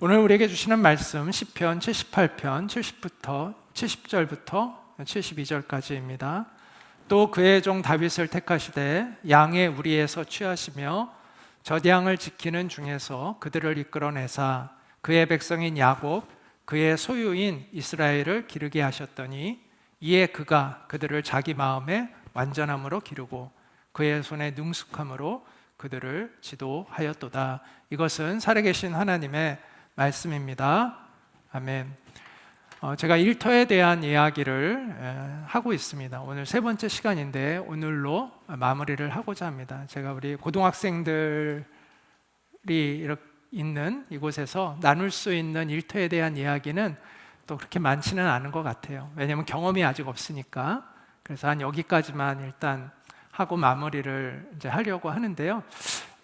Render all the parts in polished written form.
오늘 우리에게 주시는 말씀 시편 78편 70절부터 72절까지입니다. 또 그의 종 다윗을 택하시되 양의 우리에서 취하시며 젖양을 지키는 중에서 그들을 이끌어내사 그의 백성인 야곱 그의 소유인 이스라엘을 기르게 하셨더니 이에 그가 그들을 자기 마음에 완전함으로 기르고 그의 손에 능숙함으로 그들을 지도하였도다. 이것은 살아계신 하나님의 말씀입니다. 아멘. 제가 일터에 대한 이야기를 하고 있습니다. 오늘 세 번째 시간인데 오늘로 마무리를 하고자 합니다. 제가 우리 고등학생들이 있는 이곳에서 나눌 수 있는 일터에 대한 이야기는 또 그렇게 많지는 않은 것 같아요. 왜냐하면 경험이 아직 없으니까. 그래서 한 여기까지만 일단 하고 마무리를 이제 하려고 하는데요.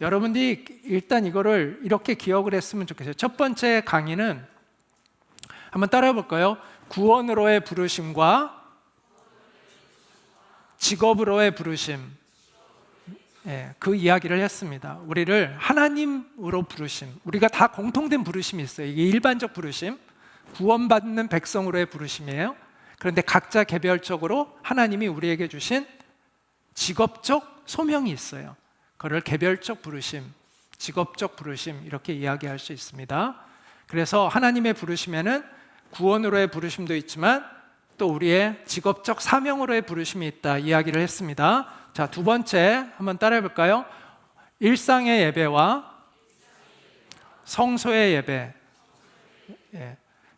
여러분들이 일단 이거를 이렇게 기억을 했으면 좋겠어요. 첫 번째 강의는 한번 따라해 볼까요? 구원으로의 부르심과 직업으로의 부르심, 그 이야기를 했습니다. 우리를 하나님으로 부르심, 우리가 다 공통된 부르심이 있어요. 이게 일반적 부르심, 구원받는 백성으로의 부르심이에요. 그런데 각자 개별적으로 하나님이 우리에게 주신 직업적 소명이 있어요. 그걸 개별적 부르심, 직업적 부르심 이렇게 이야기할 수 있습니다. 그래서 하나님의 부르심에는 구원으로의 부르심도 있지만 또 우리의 직업적 사명으로의 부르심이 있다 이야기를 했습니다. 자, 두 번째 한번 따라해 볼까요? 일상의 예배와 성소의 예배.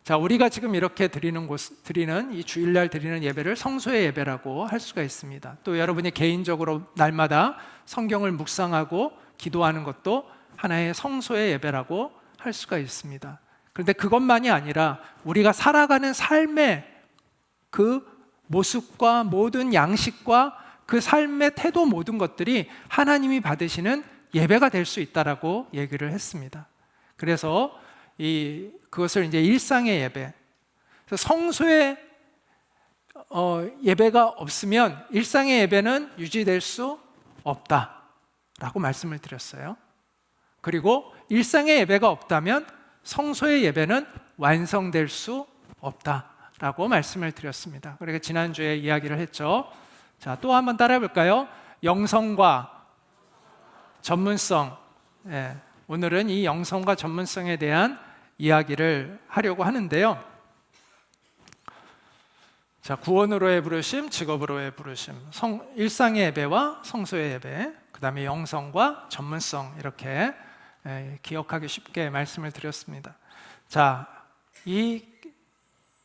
자, 우리가 지금 이렇게 드리는 이 주일날 드리는 예배를 성소의 예배라고 할 수가 있습니다. 또 여러분이 개인적으로 날마다 성경을 묵상하고 기도하는 것도 하나의 성소의 예배라고 할 수가 있습니다. 그런데 그것만이 아니라 우리가 살아가는 삶의 그 모습과 모든 양식과 그 삶의 태도 모든 것들이 하나님이 받으시는 예배가 될 수 있다라고 얘기를 했습니다. 그래서 그것을 이제 일상의 예배, 성소의 예배가 없으면 일상의 예배는 유지될 수 없다라고 말씀을 드렸어요. 그리고 일상의 예배가 없다면 성소의 예배는 완성될 수 없다라고 말씀을 드렸습니다. 그러니까 지난주에 이야기를 했죠. 자, 또 한번 따라해 볼까요? 영성과 전문성. 오늘은 이 영성과 전문성에 대한 이야기를 하려고 하는데요. 자, 구원으로의 부르심, 직업으로의 부르심, 일상의 예배와 성소의 예배, 그 다음에 영성과 전문성 이렇게 기억하기 쉽게 말씀을 드렸습니다. 자,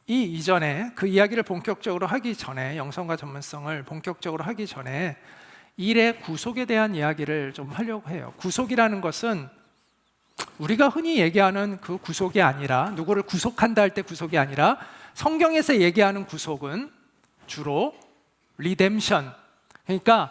이전에 그 이야기를 본격적으로 하기 전에 영성과 전문성을 본격적으로 하기 전에 일의 구속에 대한 이야기를 좀 하려고 해요. 구속이라는 것은 우리가 흔히 얘기하는 그 구속이 아니라 누구를 구속한다 할 때 구속이 아니라 성경에서 얘기하는 구속은 주로 리뎀션, 그러니까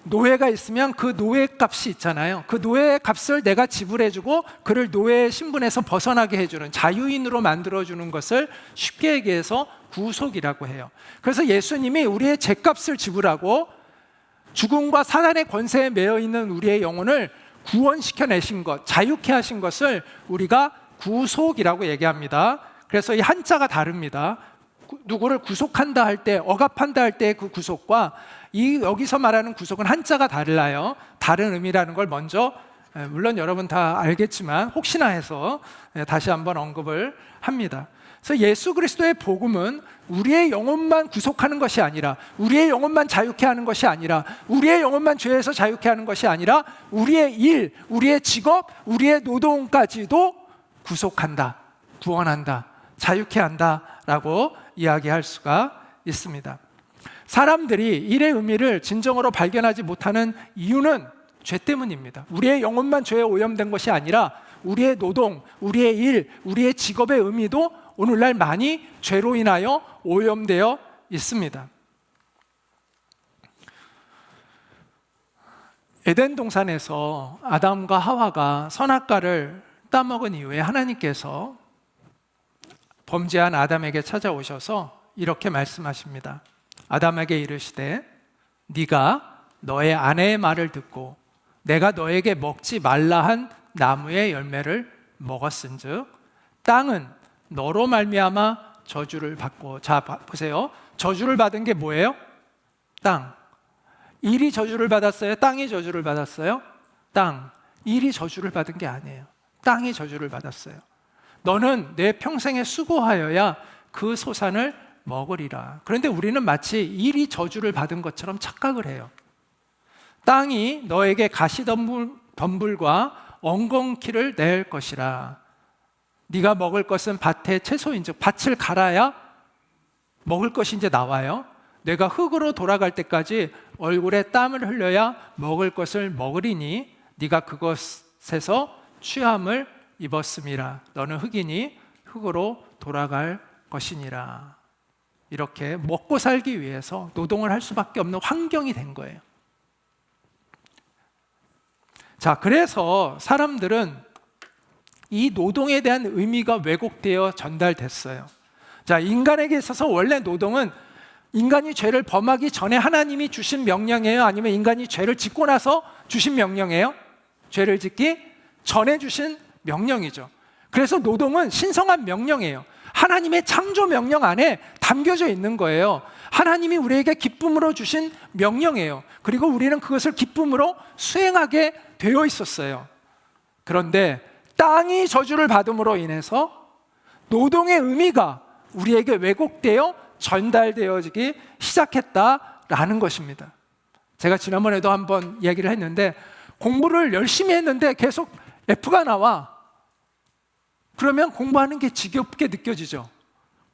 노예가 있으면 그 노예 값이 있잖아요. 그 노예 값을 내가 지불해주고 그를 노예의 신분에서 벗어나게 해주는 자유인으로 만들어주는 것을 쉽게 얘기해서 구속이라고 해요. 그래서 예수님이 우리의 죄값을 지불하고 죽음과 사단의 권세에 매여 있는 우리의 영혼을 구원시켜내신 것, 자유케 하신 것을 우리가 구속이라고 얘기합니다. 그래서 이 한자가 다릅니다. 누구를 구속한다 할 때, 억압한다 할 때 그 구속과 여기서 말하는 구속은 한자가 달라요. 다른 의미라는 걸 먼저, 물론 여러분 다 알겠지만 혹시나 해서 다시 한번 언급을 합니다. 그래서 예수 그리스도의 복음은 우리의 영혼만 구속하는 것이 아니라, 우리의 영혼만 자유케 하는 것이 아니라, 우리의 영혼만 죄에서 자유케 하는 것이 아니라 우리의 일, 우리의 직업, 우리의 노동까지도 구속한다, 구원한다, 자유케 한다라고 이야기할 수가 있습니다. 사람들이 일의 의미를 진정으로 발견하지 못하는 이유는 죄 때문입니다. 우리의 영혼만 죄에 오염된 것이 아니라 우리의 노동, 우리의 일, 우리의 직업의 의미도 오늘날 많이 죄로 인하여 오염되어 있습니다. 에덴 동산에서 아담과 하와가 선악과를 따먹은 이후에 하나님께서 범죄한 아담에게 찾아오셔서 이렇게 말씀하십니다. 아담에게 이르시되 네가 너의 아내의 말을 듣고 내가 너에게 먹지 말라 한 나무의 열매를 먹었은즉 땅은 너로 말미암아 저주를 받고. 자, 보세요. 저주를 받은 게 뭐예요? 땅. 일이 저주를 받았어요? 땅이 저주를 받았어요? 땅. 일이 저주를 받은 게 아니에요. 땅이 저주를 받았어요. 너는 내 평생에 수고하여야 그 소산을 먹으리라. 그런데 우리는 마치 일이 저주를 받은 것처럼 착각을 해요. 땅이 너에게 가시덤불과 엉겅퀴를 낼 것이라. 네가 먹을 것은 밭의 채소인즉, 밭을 갈아야 먹을 것이 이제 나와요. 내가 흙으로 돌아갈 때까지 얼굴에 땀을 흘려야 먹을 것을 먹으리니 네가 그것에서 취함을 입었음이라. 너는 흙이니 흙으로 돌아갈 것이니라. 이렇게 먹고 살기 위해서 노동을 할 수밖에 없는 환경이 된 거예요. 자, 그래서 사람들은 이 노동에 대한 의미가 왜곡되어 전달됐어요. 자, 인간에게 있어서 원래 노동은 인간이 죄를 범하기 전에 하나님이 주신 명령이에요? 아니면 인간이 죄를 짓고 나서 주신 명령이에요? 죄를 짓기 전에 주신 명령이죠. 그래서 노동은 신성한 명령이에요. 하나님의 창조 명령 안에 담겨져 있는 거예요. 하나님이 우리에게 기쁨으로 주신 명령이에요. 그리고 우리는 그것을 기쁨으로 수행하게 되어 있었어요. 그런데 땅이 저주를 받음으로 인해서 노동의 의미가 우리에게 왜곡되어 전달되어지기 시작했다라는 것입니다. 제가 지난번에도 한번 이야기를 했는데, 공부를 열심히 했는데 계속 F가 나와. 그러면 공부하는 게 지겹게 느껴지죠.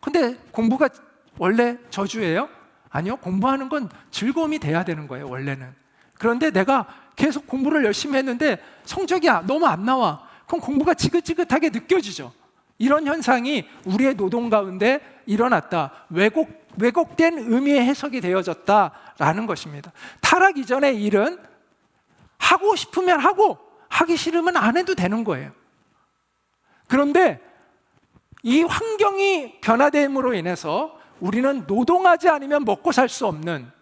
근데 공부가 원래 저주예요? 아니요, 공부하는 건 즐거움이 돼야 되는 거예요, 원래는. 그런데 내가 계속 공부를 열심히 했는데 성적이 너무 안 나와. 그럼 공부가 지긋지긋하게 느껴지죠. 이런 현상이 우리의 노동 가운데 일어났다. 왜곡된 의미의 해석이 되어졌다라는 것입니다. 타락 이전의 일은 하고 싶으면 하고, 하기 싫으면 안 해도 되는 거예요. 그런데 이 환경이 변화됨으로 인해서 우리는 노동하지 않으면 먹고 살 수 없는,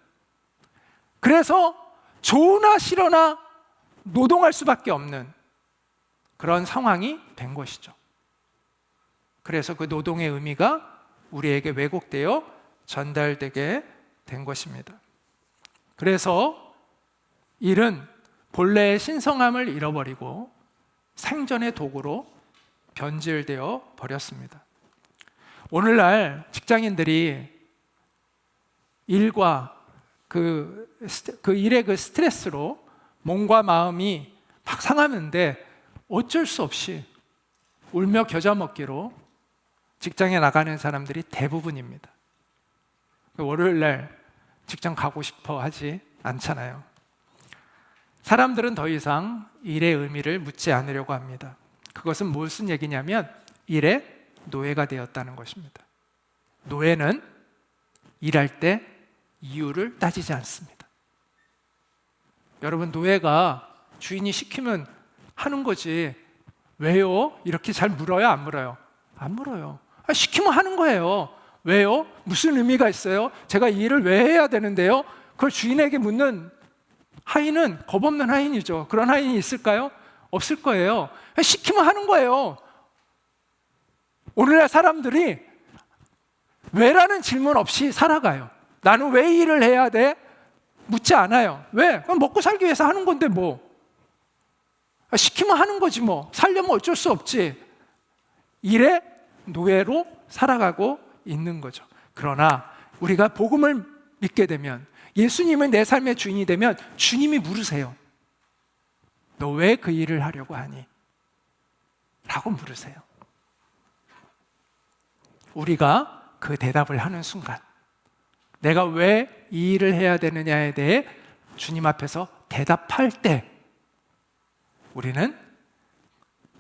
그래서 좋으나 싫으나 노동할 수밖에 없는 그런 상황이 된 것이죠. 그래서 그 노동의 의미가 우리에게 왜곡되어 전달되게 된 것입니다. 그래서 일은 본래의 신성함을 잃어버리고 생존의 도구로 변질되어 버렸습니다. 오늘날 직장인들이 일과 그 일의 그 스트레스로 몸과 마음이 막 상하는데 어쩔 수 없이 울며 겨자 먹기로 직장에 나가는 사람들이 대부분입니다. 월요일 날 직장 가고 싶어 하지 않잖아요. 사람들은 더 이상 일의 의미를 묻지 않으려고 합니다. 그것은 무슨 얘기냐면 일의 노예가 되었다는 것입니다. 노예는 일할 때 이유를 따지지 않습니다. 여러분, 노예가 주인이 시키면 하는 거지 왜요? 이렇게 잘 물어요? 안 물어요? 안 물어요. 시키면 하는 거예요. 왜요? 무슨 의미가 있어요? 제가 이 일을 왜 해야 되는데요? 그걸 주인에게 묻는 하인은 겁없는 하인이죠. 그런 하인이 있을까요? 없을 거예요. 시키면 하는 거예요. 오늘날 사람들이 왜라는 질문 없이 살아가요. 나는 왜 이 일을 해야 돼? 묻지 않아요. 왜? 그럼 먹고 살기 위해서 하는 건데 뭐. 시키면 하는 거지 뭐. 살려면 어쩔 수 없지. 일의 노예로 살아가고 있는 거죠. 그러나 우리가 복음을 믿게 되면, 예수님은 내 삶의 주인이 되면 주님이 물으세요. 너 왜 그 일을 하려고 하니? 라고 물으세요. 우리가 그 대답을 하는 순간, 내가 왜 이 일을 해야 되느냐에 대해 주님 앞에서 대답할 때 우리는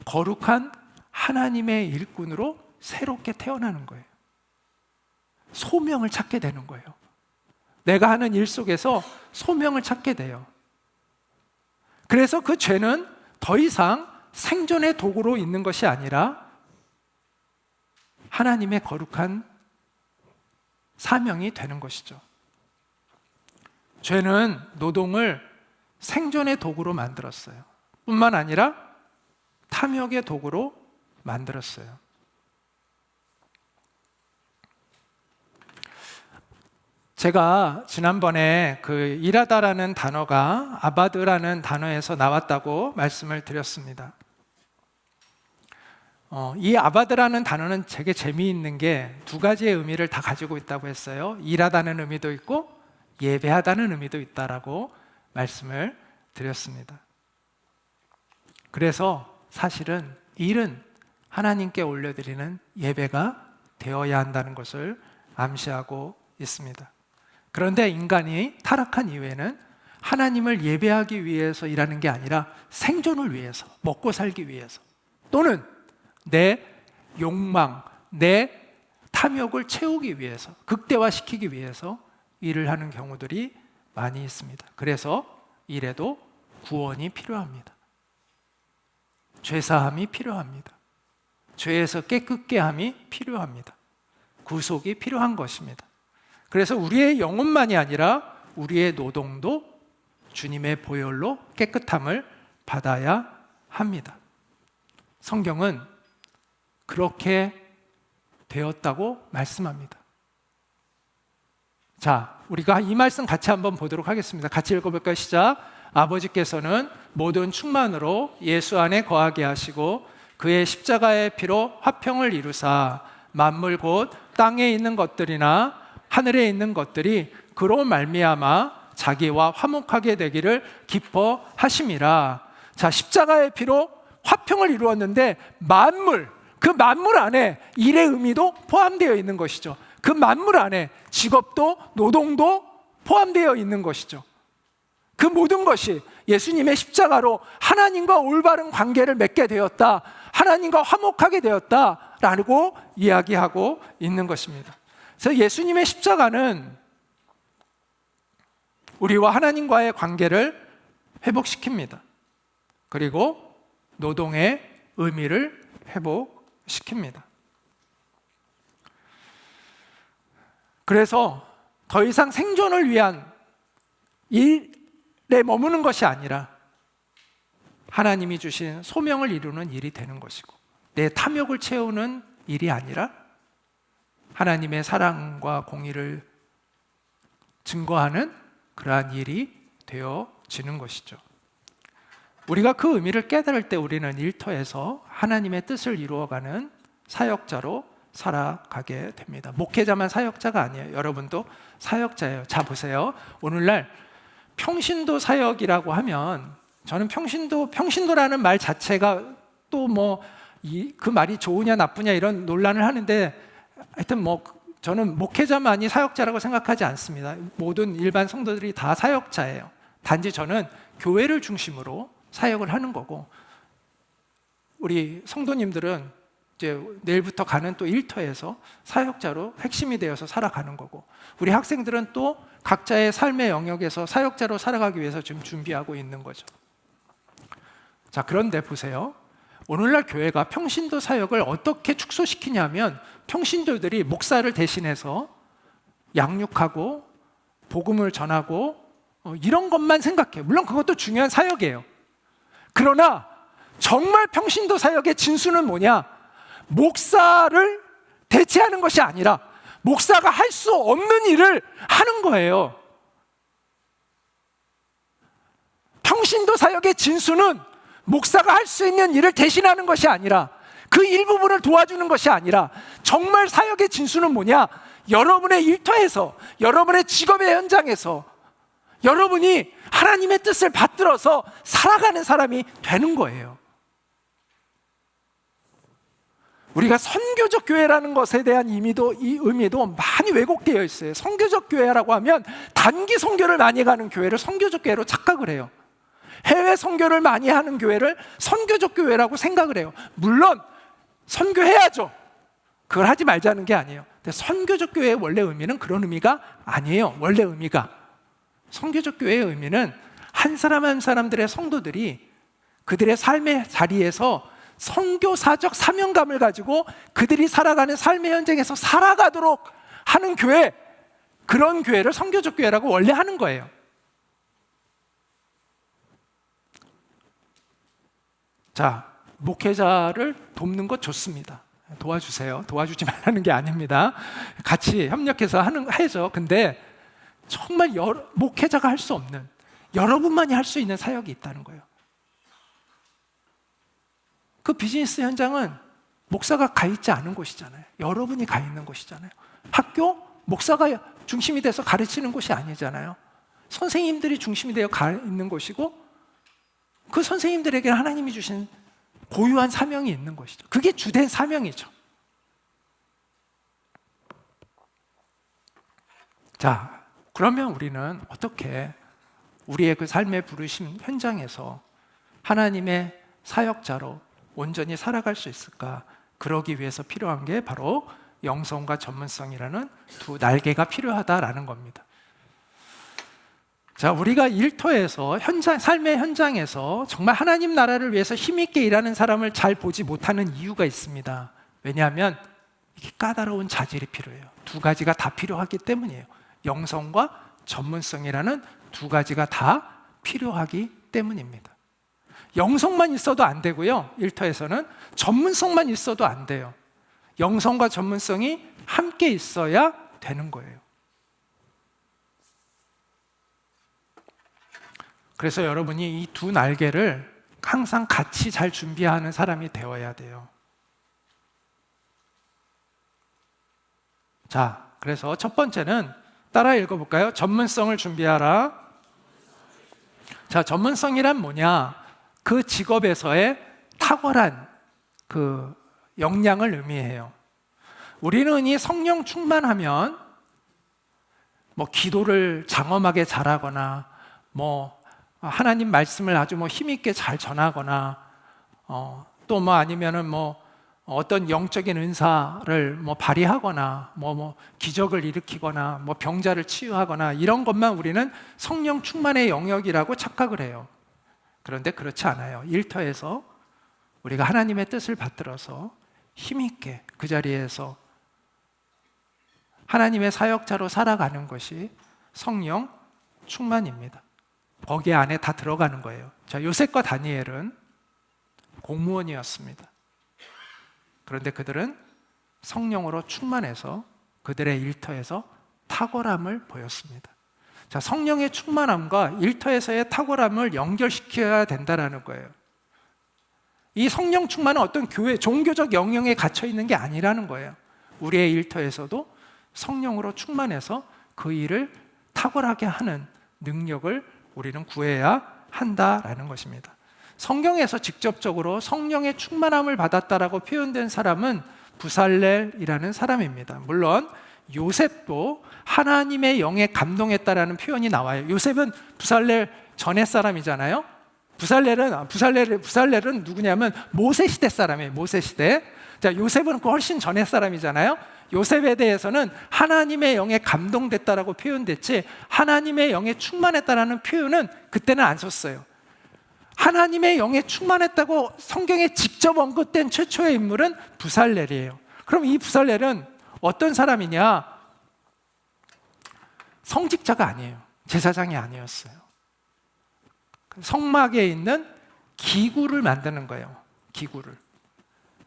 거룩한 하나님의 일꾼으로 새롭게 태어나는 거예요. 소명을 찾게 되는 거예요. 내가 하는 일 속에서 소명을 찾게 돼요. 그래서 그 죄는 더 이상 생존의 도구로 있는 것이 아니라 하나님의 거룩한 사명이 되는 것이죠. 죄는 노동을 생존의 도구로 만들었어요. 뿐만 아니라 탐욕의 도구로 만들었어요. 제가 지난번에 그 일하다라는 단어가 아바드라는 단어에서 나왔다고 말씀을 드렸습니다. 이 아바드라는 단어는 되게 재미있는 게 두 가지의 의미를 다 가지고 있다고 했어요. 일하다는 의미도 있고 예배하다는 의미도 있다라고 말씀을 드렸습니다. 그래서 사실은 일은 하나님께 올려드리는 예배가 되어야 한다는 것을 암시하고 있습니다. 그런데 인간이 타락한 이후에는 하나님을 예배하기 위해서 일하는 게 아니라 생존을 위해서, 먹고 살기 위해서, 또는 내 욕망, 내 탐욕을 채우기 위해서, 극대화시키기 위해서 일을 하는 경우들이 많이 있습니다. 그래서 일에도 구원이 필요합니다. 죄사함이 필요합니다. 죄에서 깨끗게 함이 필요합니다. 구속이 필요한 것입니다. 그래서 우리의 영혼만이 아니라 우리의 노동도 주님의 보혈로 깨끗함을 받아야 합니다. 성경은 그렇게 되었다고 말씀합니다. 자, 우리가 이 말씀 같이 한번 보도록 하겠습니다. 같이 읽어볼까요? 시작. 아버지께서는 모든 충만으로 예수 안에 거하게 하시고 그의 십자가의 피로 화평을 이루사 만물 곧 땅에 있는 것들이나 하늘에 있는 것들이 그로 말미암아 자기와 화목하게 되기를 기뻐하심이라. 자, 십자가의 피로 화평을 이루었는데 만물, 그 만물 안에 일의 의미도 포함되어 있는 것이죠. 그 만물 안에 직업도 노동도 포함되어 있는 것이죠. 그 모든 것이 예수님의 십자가로 하나님과 올바른 관계를 맺게 되었다, 하나님과 화목하게 되었다라고 이야기하고 있는 것입니다. 그래서 예수님의 십자가는 우리와 하나님과의 관계를 회복시킵니다. 그리고 노동의 의미를 회복시킵니다. 그래서 더 이상 생존을 위한 일에 머무는 것이 아니라 하나님이 주신 소명을 이루는 일이 되는 것이고, 내 탐욕을 채우는 일이 아니라 하나님의 사랑과 공의를 증거하는 그러한 일이 되어지는 것이죠. 우리가 그 의미를 깨달을 때 우리는 일터에서 하나님의 뜻을 이루어가는 사역자로 살아가게 됩니다. 목회자만 사역자가 아니에요. 여러분도 사역자예요. 자, 보세요. 오늘날 평신도 사역이라고 하면, 저는 평신도라는 말 자체가 또 그 말이 좋으냐 나쁘냐 이런 논란을 하는데, 하여튼 저는 목회자만이 사역자라고 생각하지 않습니다. 모든 일반 성도들이 다 사역자예요. 단지 저는 교회를 중심으로 사역을 하는 거고, 우리 성도님들은 이제 내일부터 가는 또 일터에서 사역자로 핵심이 되어서 살아가는 거고, 우리 학생들은 또 각자의 삶의 영역에서 사역자로 살아가기 위해서 지금 준비하고 있는 거죠. 자, 그런데 보세요. 오늘날 교회가 평신도 사역을 어떻게 축소시키냐면, 평신도들이 목사를 대신해서 양육하고 복음을 전하고 이런 것만 생각해요. 물론 그것도 중요한 사역이에요. 그러나 정말 평신도 사역의 진수는 뭐냐? 목사를 대체하는 것이 아니라 목사가 할 수 없는 일을 하는 거예요. 평신도 사역의 진수는 목사가 할 수 있는 일을 대신하는 것이 아니라, 그 일부분을 도와주는 것이 아니라, 정말 사역의 진수는 뭐냐? 여러분의 일터에서, 여러분의 직업의 현장에서 여러분이 하나님의 뜻을 받들어서 살아가는 사람이 되는 거예요. 우리가 선교적 교회라는 것에 대한 이 의미도 많이 왜곡되어 있어요. 선교적 교회라고 하면 단기 선교를 많이 가는 교회를 선교적 교회로 착각을 해요. 해외 선교를 많이 하는 교회를 선교적 교회라고 생각을 해요. 물론 선교해야죠. 그걸 하지 말자는 게 아니에요. 근데 선교적 교회의 원래 의미는 그런 의미가 아니에요. 원래 의미가, 선교적 교회의 의미는 한 사람 한 사람들의 성도들이 그들의 삶의 자리에서 선교사적 사명감을 가지고 그들이 살아가는 삶의 현장에서 살아가도록 하는 교회, 그런 교회를 선교적 교회라고 원래 하는 거예요. 자, 목회자를 돕는 것 좋습니다. 도와주세요. 도와주지 말라는 게 아닙니다. 같이 협력해서 하죠. 근데 정말 목회자가 할 수 없는, 여러분만이 할 수 있는 사역이 있다는 거예요. 그 비즈니스 현장은 목사가 가 있지 않은 곳이잖아요. 여러분이 가 있는 곳이잖아요. 학교, 목사가 중심이 돼서 가르치는 곳이 아니잖아요. 선생님들이 중심이 되어 가 있는 곳이고, 그 선생님들에게 하나님이 주신 고유한 사명이 있는 것이죠. 그게 주된 사명이죠. 자, 그러면 우리는 어떻게 우리의 그 삶의 부르심 현장에서 하나님의 사역자로 온전히 살아갈 수 있을까? 그러기 위해서 필요한 게 바로 영성과 전문성이라는 두 날개가 필요하다라는 겁니다. 자, 우리가 일터에서 삶의 현장에서 정말 하나님 나라를 위해서 힘있게 일하는 사람을 잘 보지 못하는 이유가 있습니다. 왜냐하면 이게 까다로운 자질이 필요해요. 두 가지가 다 필요하기 때문이에요. 영성과 전문성이라는 두 가지가 다 필요하기 때문입니다. 영성만 있어도 안 되고요. 일터에서는 전문성만 있어도 안 돼요. 영성과 전문성이 함께 있어야 되는 거예요. 그래서 여러분이 이 두 날개를 항상 같이 잘 준비하는 사람이 되어야 돼요. 자, 그래서 첫 번째는 따라 읽어볼까요? 전문성을 준비하라. 자, 전문성이란 뭐냐? 그 직업에서의 탁월한 그 역량을 의미해요. 우리는 이 성령 충만하면 뭐 기도를 장엄하게 잘하거나 뭐 하나님 말씀을 아주 뭐 힘있게 잘 전하거나 또 뭐 아니면은 뭐 어떤 영적인 은사를 뭐 발휘하거나 뭐 기적을 일으키거나 뭐 병자를 치유하거나 이런 것만 우리는 성령 충만의 영역이라고 착각을 해요. 그런데 그렇지 않아요. 일터에서 우리가 하나님의 뜻을 받들어서 힘있게 그 자리에서 하나님의 사역자로 살아가는 것이 성령 충만입니다. 거기 안에 다 들어가는 거예요. 자, 요셉과 다니엘은 공무원이었습니다. 그런데 그들은 성령으로 충만해서 그들의 일터에서 탁월함을 보였습니다. 자, 성령의 충만함과 일터에서의 탁월함을 연결시켜야 된다는 거예요. 이 성령 충만은 어떤 종교적 영역에 갇혀 있는 게 아니라는 거예요. 우리의 일터에서도 성령으로 충만해서 그 일을 탁월하게 하는 능력을 우리는 구해야 한다라는 것입니다. 성경에서 직접적으로 성령의 충만함을 받았다라고 표현된 사람은 부살렐이라는 사람입니다. 물론 요셉도 하나님의 영에 감동했다라는 표현이 나와요. 요셉은 부살렐 전의 사람이잖아요. 부살렐은 누구냐면 모세 시대 사람이에요. 모세 시대. 자, 요셉은 그 훨씬 전의 사람이잖아요. 요셉에 대해서는 하나님의 영에 감동됐다라고 표현됐지 하나님의 영에 충만했다라는 표현은 그때는 안 썼어요. 하나님의 영에 충만했다고 성경에 직접 언급된 최초의 인물은 부살렐이에요. 그럼 이 부살렐은 어떤 사람이냐? 성직자가 아니에요. 제사장이 아니었어요. 성막에 있는 기구를 만드는 거예요. 기구를.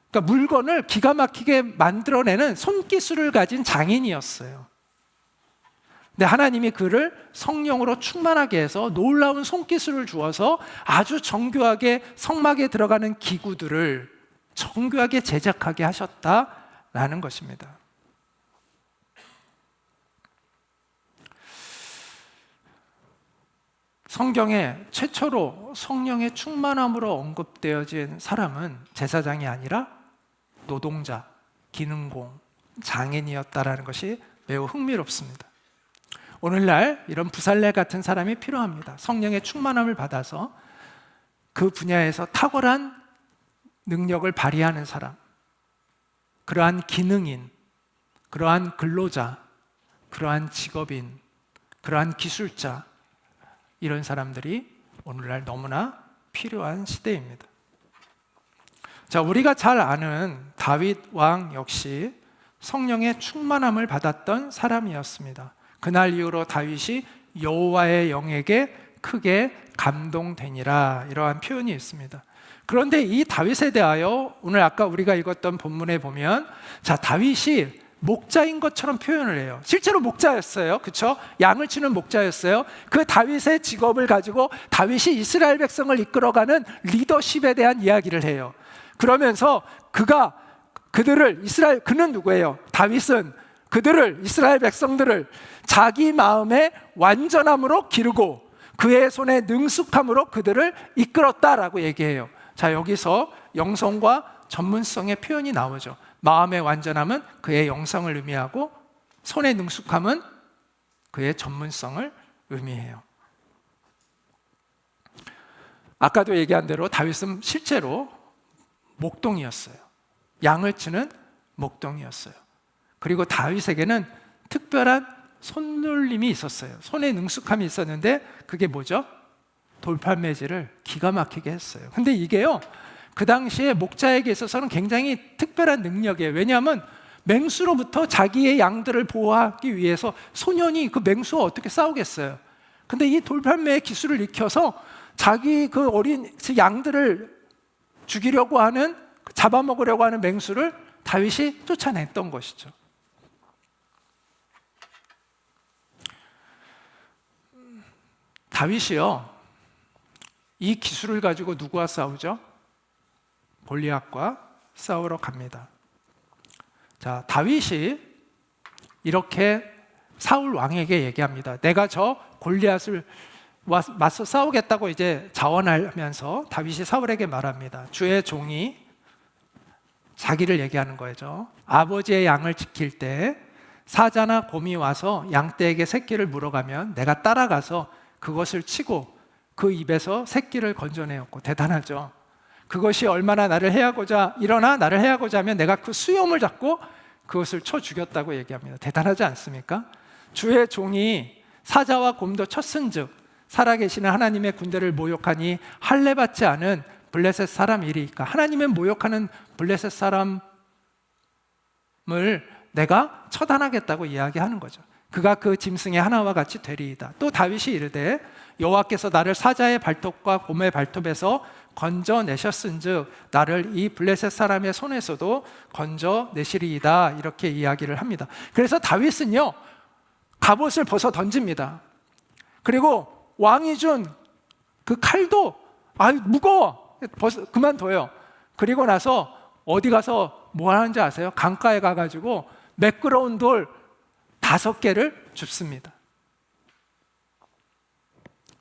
그러니까 물건을 기가 막히게 만들어내는 손기술을 가진 장인이었어요. 근데 하나님이 그를 성령으로 충만하게 해서 놀라운 손기술을 주어서 아주 정교하게 성막에 들어가는 기구들을 정교하게 제작하게 하셨다라는 것입니다. 성경에 최초로 성령의 충만함으로 언급되어진 사람은 제사장이 아니라 노동자, 기능공, 장인이었다라는 것이 매우 흥미롭습니다. 오늘날 이런 부살렐 같은 사람이 필요합니다. 성령의 충만함을 받아서 그 분야에서 탁월한 능력을 발휘하는 사람, 그러한 기능인, 그러한 근로자, 그러한 직업인, 그러한 기술자, 이런 사람들이 오늘날 너무나 필요한 시대입니다. 자, 우리가 잘 아는 다윗 왕 역시 성령의 충만함을 받았던 사람이었습니다. 그날 이후로 다윗이 여호와의 영에게 크게 감동되니라 이러한 표현이 있습니다. 그런데 이 다윗에 대하여 오늘 아까 우리가 읽었던 본문에 보면 자, 다윗이 목자인 것처럼 표현을 해요. 실제로 목자였어요. 그렇죠? 양을 치는 목자였어요. 그 다윗의 직업을 가지고 다윗이 이스라엘 백성을 이끌어가는 리더십에 대한 이야기를 해요. 그러면서 그는 누구예요? 다윗은 그들을, 이스라엘 백성들을 자기 마음의 완전함으로 기르고 그의 손의 능숙함으로 그들을 이끌었다라고 얘기해요. 자, 여기서 영성과 전문성의 표현이 나오죠. 마음의 완전함은 그의 영성을 의미하고 손의 능숙함은 그의 전문성을 의미해요. 아까도 얘기한 대로 다윗은 실제로 목동이었어요. 양을 치는 목동이었어요. 그리고 다윗에게는 특별한 손놀림이 있었어요. 손에 능숙함이 있었는데 그게 뭐죠? 돌팔매질을 기가 막히게 했어요. 근데 이게요, 그 당시에 목자에게 있어서는 굉장히 특별한 능력이에요. 왜냐하면 맹수로부터 자기의 양들을 보호하기 위해서 소년이 그 맹수와 어떻게 싸우겠어요? 근데 이 돌팔매의 기술을 익혀서 자기 그 어린 양들을 죽이려고 하는, 잡아먹으려고 하는 맹수를 다윗이 쫓아냈던 것이죠. 다윗이요, 이 기술을 가지고 누구와 싸우죠? 골리앗과 싸우러 갑니다. 자, 다윗이 이렇게 사울 왕에게 얘기합니다. 내가 저 골리앗을 맞서 싸우겠다고 이제 자원하면서 다윗이 사울에게 말합니다. 주의 종이, 자기를 얘기하는 거죠. 아버지의 양을 지킬 때 사자나 곰이 와서 양떼에게 새끼를 물어가면 내가 따라가서 그것을 치고 그 입에서 새끼를 건져내었고. 대단하죠. 그것이 얼마나 나를 해하고자 하면 내가 그 수염을 잡고 그것을 쳐 죽였다고 얘기합니다. 대단하지 않습니까? 주의 종이 사자와 곰도 쳤은즉 살아계시는 하나님의 군대를 모욕하니 할례 받지 않은 블레셋 사람이리까. 하나님의 모욕하는 블레셋 사람을 내가 처단하겠다고 이야기하는 거죠. 그가 그 짐승의 하나와 같이 되리이다. 또 다윗이 이르되 여호와께서 나를 사자의 발톱과 곰의 발톱에서 건져내셨은즉 나를 이 블레셋 사람의 손에서도 건져내시리이다. 이렇게 이야기를 합니다. 그래서 다윗은요, 갑옷을 벗어 던집니다. 그리고 왕이 준 그 칼도 무거워, 그만둬요. 그리고 나서 어디 가서 뭐 하는지 아세요? 강가에 가가지고 매끄러운 돌 5개를 줍습니다.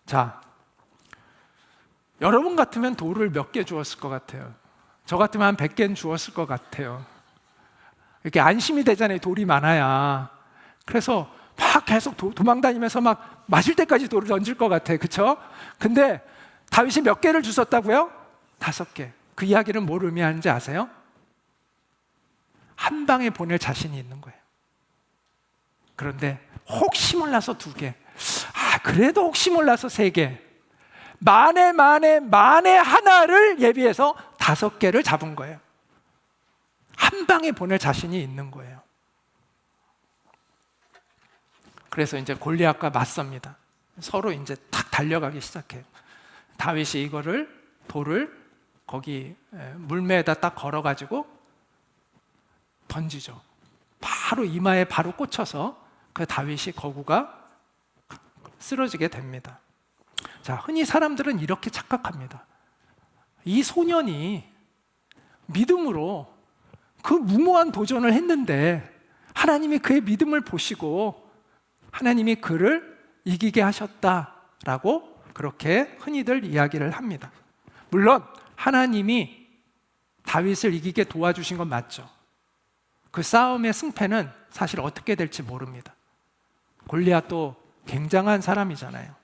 자, 여러분 같으면 돌을 몇 개 주었을 것 같아요? 저 같으면 한 100개는 주었을 것 같아요. 이렇게 안심이 되잖아요. 돌이 많아야. 그래서 막 계속 도망다니면서 막 마실 때까지 돌을 던질 것 같아요. 그렇죠? 근데 다윗이 몇 개를 주셨다고요? 5개. 그 이야기는 뭘 의미하는지 아세요? 한 방에 보낼 자신이 있는 거예요. 그런데 혹시 몰라서 2개, 그래도 혹시 몰라서 3개, 만에 하나를 예비해서 5개를 잡은 거예요. 한 방에 보낼 자신이 있는 거예요. 그래서 이제 골리앗과 맞섭니다. 서로 이제 탁 달려가기 시작해요. 다윗이 돌을 거기 물매에다 딱 걸어가지고 던지죠. 바로 이마에 바로 꽂혀서 그 다윗이 거구가 쓰러지게 됩니다. 자, 흔히 사람들은 이렇게 착각합니다. 이 소년이 믿음으로 그 무모한 도전을 했는데 하나님이 그의 믿음을 보시고 하나님이 그를 이기게 하셨다라고 그렇게 흔히들 이야기를 합니다. 물론 하나님이 다윗을 이기게 도와주신 건 맞죠. 그 싸움의 승패는 사실 어떻게 될지 모릅니다. 골리앗도 굉장한 사람이잖아요.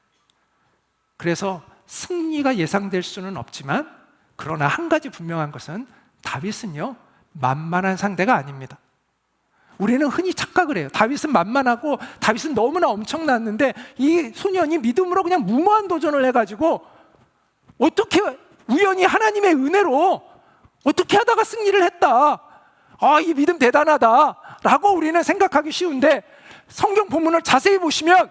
그래서 승리가 예상될 수는 없지만, 그러나 한 가지 분명한 것은 다윗은요, 만만한 상대가 아닙니다. 우리는 흔히 착각을 해요. 다윗은 만만하고 다윗은 너무나 엄청났는데 이 소년이 믿음으로 그냥 무모한 도전을 해가지고 어떻게 우연히 하나님의 은혜로 어떻게 하다가 승리를 했다. 이 믿음 대단하다 라고 우리는 생각하기 쉬운데, 성경 본문을 자세히 보시면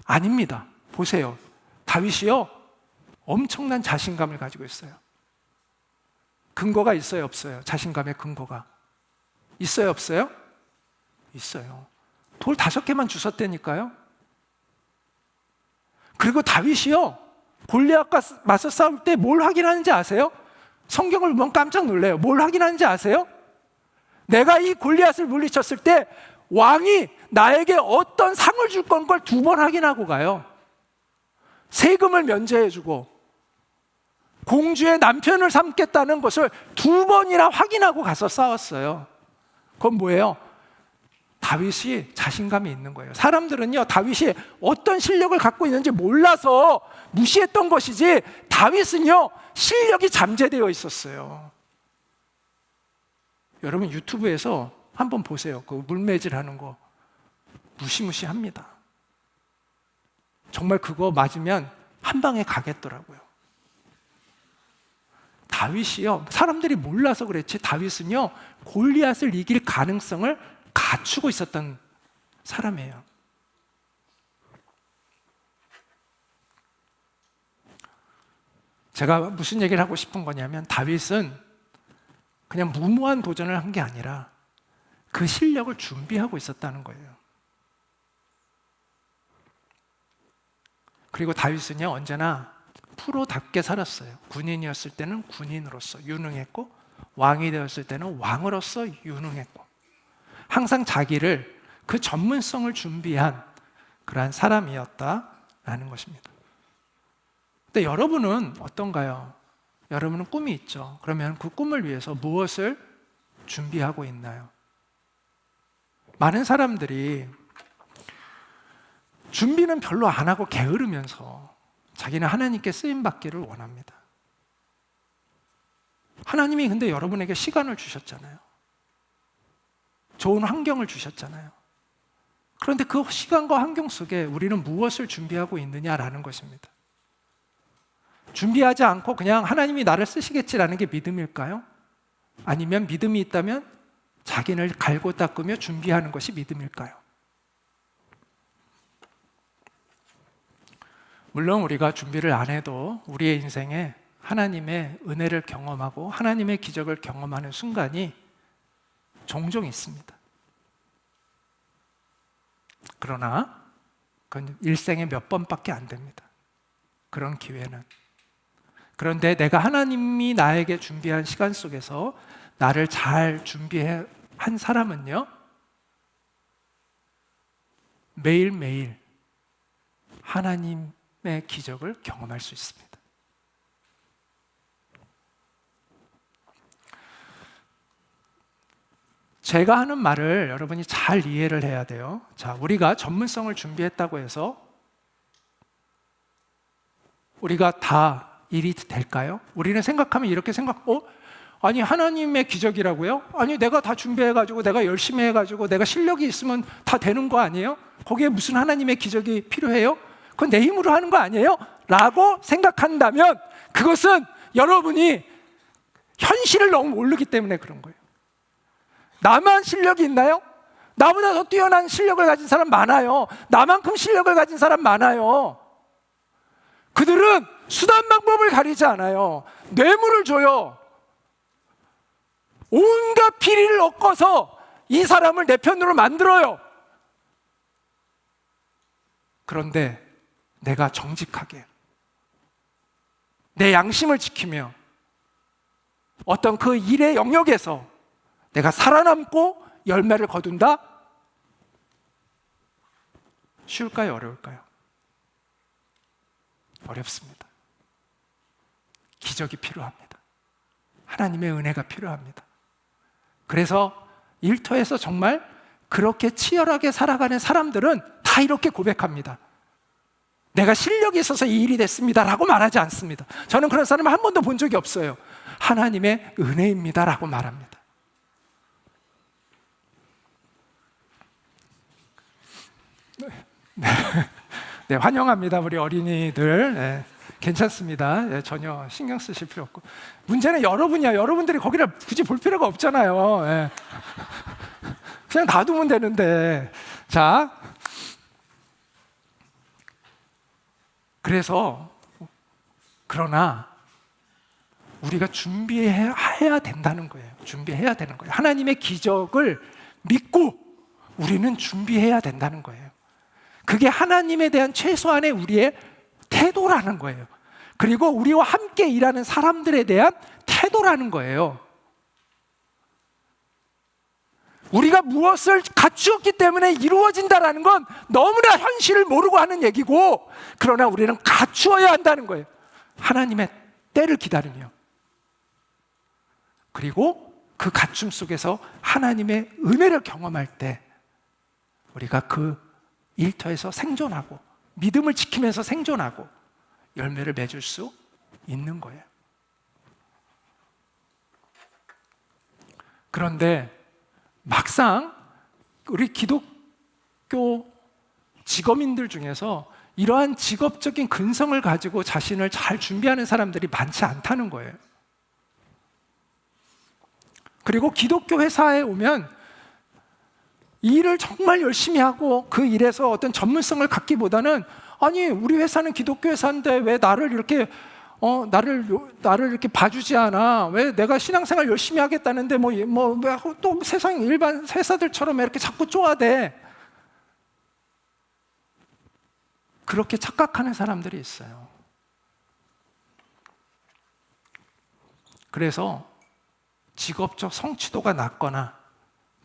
아닙니다. 보세요. 다윗이요, 엄청난 자신감을 가지고 있어요. 근거가 있어요, 없어요? 자신감의 근거가 있어요, 없어요? 있어요. 돌 5개만 주웠다니까요. 그리고 다윗이요, 골리앗과 맞서 싸울 때 뭘 확인하는지 아세요? 성경을 보면 깜짝 놀래요. 뭘 확인하는지 아세요? 내가 이 골리앗을 물리쳤을 때 왕이 나에게 어떤 상을 줄 건 걸 2번 확인하고 가요. 세금을 면제해주고 공주의 남편을 삼겠다는 것을 2번이나 확인하고 가서 싸웠어요. 그건 뭐예요? 다윗이 자신감이 있는 거예요. 사람들은요, 다윗이 어떤 실력을 갖고 있는지 몰라서 무시했던 것이지, 다윗은요, 실력이 잠재되어 있었어요. 여러분 유튜브에서 한번 보세요. 그 물매질하는 거 무시무시합니다. 정말 그거 맞으면 한 방에 가겠더라고요. 다윗이요, 사람들이 몰라서 그랬지, 다윗은요, 골리앗을 이길 가능성을 갖추고 있었던 사람이에요. 제가 무슨 얘기를 하고 싶은 거냐면, 다윗은 그냥 무모한 도전을 한 게 아니라 그 실력을 준비하고 있었다는 거예요. 그리고 다윗은요, 언제나 프로답게 살았어요. 군인이었을 때는 군인으로서 유능했고, 왕이 되었을 때는 왕으로서 유능했고, 항상 자기를, 그 전문성을 준비한 그러한 사람이었다라는 것입니다. 근데 여러분은 어떤가요? 여러분은 꿈이 있죠. 그러면 그 꿈을 위해서 무엇을 준비하고 있나요? 많은 사람들이 준비는 별로 안 하고 게으르면서 자기는 하나님께 쓰임받기를 원합니다. 하나님이 근데 여러분에게 시간을 주셨잖아요. 좋은 환경을 주셨잖아요. 그런데 그 시간과 환경 속에 우리는 무엇을 준비하고 있느냐라는 것입니다. 준비하지 않고 그냥 하나님이 나를 쓰시겠지라는 게 믿음일까요? 아니면 믿음이 있다면 자기를 갈고 닦으며 준비하는 것이 믿음일까요? 물론 우리가 준비를 안 해도 우리의 인생에 하나님의 은혜를 경험하고 하나님의 기적을 경험하는 순간이 종종 있습니다. 그러나 그건 일생에 몇 번밖에 안 됩니다. 그런 기회는. 그런데 내가 하나님이 나에게 준비한 시간 속에서 나를 잘 준비한 사람은요, 매일매일 하나님의 기적을 경험할 수 있습니다. 제가 하는 말을 여러분이 잘 이해를 해야 돼요. 자, 우리가 전문성을 준비했다고 해서 우리가 다 일이 될까요? 우리는 생각하면 이렇게 아니 하나님의 기적이라고요? 아니 내가 다 준비해가지고 내가 열심히 해가지고 내가 실력이 있으면 다 되는 거 아니에요? 거기에 무슨 하나님의 기적이 필요해요? 그건 내 힘으로 하는 거 아니에요? 라고 생각한다면 그것은 여러분이 현실을 너무 모르기 때문에 그런 거예요. 나만 실력이 있나요? 나보다 더 뛰어난 실력을 가진 사람 많아요. 나만큼 실력을 가진 사람 많아요. 그들은 수단 방법을 가리지 않아요. 뇌물을 줘요. 온갖 비리를 엮어서 이 사람을 내 편으로 만들어요. 그런데 내가 정직하게 내 양심을 지키며 어떤 그 일의 영역에서 내가 살아남고 열매를 거둔다? 쉬울까요? 어려울까요? 어렵습니다. 기적이 필요합니다. 하나님의 은혜가 필요합니다. 그래서 일터에서 정말 그렇게 치열하게 살아가는 사람들은 다 이렇게 고백합니다. 내가 실력이 있어서 이 일이 됐습니다 라고 말하지 않습니다. 저는 그런 사람을 한 번도 본 적이 없어요. 하나님의 은혜입니다 라고 말합니다. 네, 환영합니다. 우리 어린이들. 네, 괜찮습니다. 네, 전혀 신경 쓰실 필요 없고. 문제는 여러분이야. 여러분들이 거기를 굳이 볼 필요가 없잖아요. 네. 그냥 놔두면 되는데. 자, 그래서 그러나 우리가 준비해야 된다는 거예요. 준비해야 되는 거예요. 하나님의 기적을 믿고 우리는 준비해야 된다는 거예요. 그게 하나님에 대한 최소한의 우리의 태도라는 거예요. 그리고 우리와 함께 일하는 사람들에 대한 태도라는 거예요. 우리가 무엇을 갖추었기 때문에 이루어진다라는 건 너무나 현실을 모르고 하는 얘기고, 그러나 우리는 갖추어야 한다는 거예요. 하나님의 때를 기다리며, 그리고 그 갖춤 속에서 하나님의 은혜를 경험할 때 우리가 그 일터에서 생존하고 믿음을 지키면서 생존하고 열매를 맺을 수 있는 거예요. 그런데 막상 우리 기독교 직업인들 중에서 이러한 직업적인 근성을 가지고 자신을 잘 준비하는 사람들이 많지 않다는 거예요. 그리고 기독교 회사에 오면 일을 정말 열심히 하고 그 일에서 어떤 전문성을 갖기보다는, 아니 우리 회사는 기독교 회사인데 왜 나를 이렇게 나를 이렇게 봐주지 않아? 왜 내가 신앙생활 열심히 하겠다는데 또 세상 일반 회사들처럼 이렇게 자꾸 쪼아대? 그렇게 착각하는 사람들이 있어요. 그래서 직업적 성취도가 낮거나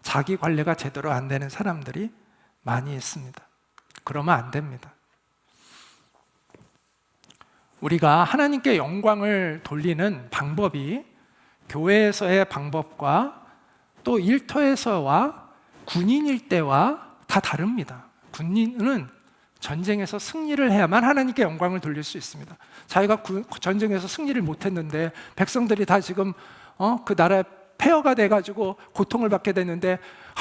자기 관리가 제대로 안 되는 사람들이 많이 있습니다. 그러면 안 됩니다. 우리가 하나님께 영광을 돌리는 방법이 교회에서의 방법과 또 일터에서와 군인일 때와 다 다릅니다. 군인은 전쟁에서 승리를 해야만 하나님께 영광을 돌릴 수 있습니다. 자기가 전쟁에서 승리를 못했는데 백성들이 다 지금 그 나라에 폐허가 돼가지고 고통을 받게 됐는데,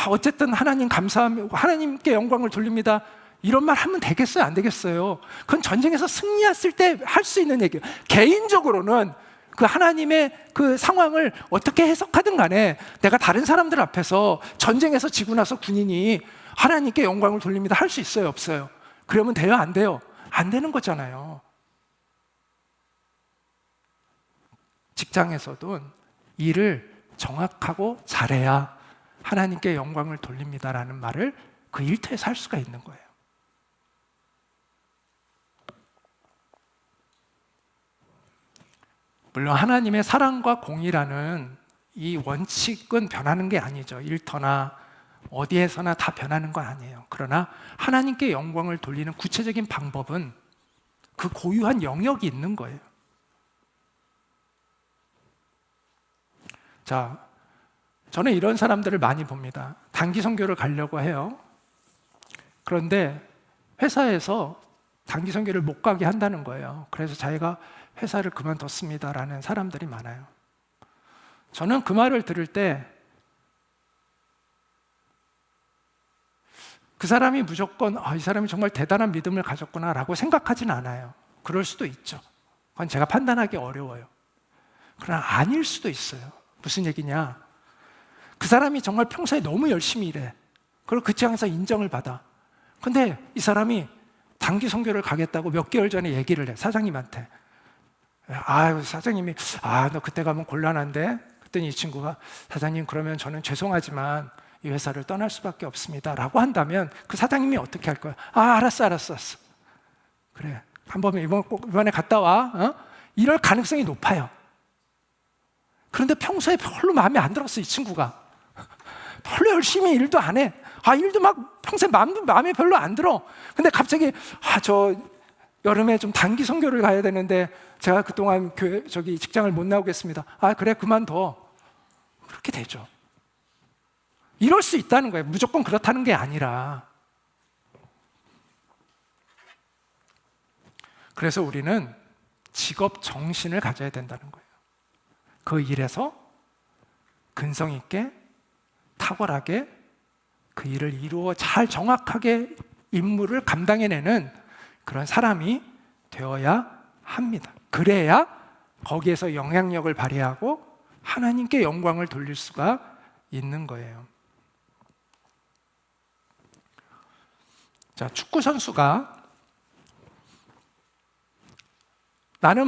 어쨌든 하나님 감사합니다, 하나님께 영광을 돌립니다, 이런 말 하면 되겠어요? 안 되겠어요? 그건 전쟁에서 승리했을 때 할 수 있는 얘기예요. 개인적으로는 그 하나님의 그 상황을 어떻게 해석하든 간에 내가 다른 사람들 앞에서 전쟁에서 지고 나서 군인이 하나님께 영광을 돌립니다 할 수 있어요? 없어요? 그러면 돼요? 안 돼요? 안 되는 거잖아요. 직장에서도 일을 정확하고 잘해야 하나님께 영광을 돌립니다라는 말을 그 일터에서 할 수가 있는 거예요. 물론 하나님의 사랑과 공의라는 이 원칙은 변하는 게 아니죠. 일터나 어디에서나 다 변하는 건 아니에요. 그러나 하나님께 영광을 돌리는 구체적인 방법은 그 고유한 영역이 있는 거예요. 자, 저는 이런 사람들을 많이 봅니다. 단기 선교를 가려고 해요. 그런데 회사에서 단기 선교를 못 가게 한다는 거예요. 그래서 자기가 회사를 그만뒀습니다라는 사람들이 많아요. 저는 그 말을 들을 때 그 사람이 무조건 이 사람이 정말 대단한 믿음을 가졌구나라고 생각하진 않아요. 그럴 수도 있죠. 그건 제가 판단하기 어려워요. 그러나 아닐 수도 있어요. 무슨 얘기냐? 그 사람이 정말 평소에 너무 열심히 일해. 그리고 그 직장에서 인정을 받아. 근데 이 사람이 단기 선교를 가겠다고 몇 개월 전에 얘기를 해, 사장님한테. 사장님이 너 그때 가면 곤란한데? 그랬더니 이 친구가, 사장님 그러면 저는 죄송하지만 이 회사를 떠날 수밖에 없습니다 라고 한다면 그 사장님이 어떻게 할 거야? 알았어. 그래, 한번 이번에 갔다 와. 이럴 가능성이 높아요. 그런데 평소에 별로 마음에 안 들었어, 이 친구가. 별로 열심히 일도 안 해. 일도 막 평소에 마음에 별로 안 들어. 근데 갑자기 저 여름에 좀 단기 선교를 가야 되는데 제가 그동안 직장을 못 나오겠습니다. 그래, 그만둬. 그렇게 되죠. 이럴 수 있다는 거예요. 무조건 그렇다는 게 아니라. 그래서 우리는 직업 정신을 가져야 된다는 거예요. 그 일에서 근성 있게, 탁월하게 그 일을 이루어 잘 정확하게 임무를 감당해내는 그런 사람이 되어야 합니다. 그래야 거기에서 영향력을 발휘하고 하나님께 영광을 돌릴 수가 있는 거예요. 자, 축구 선수가 나는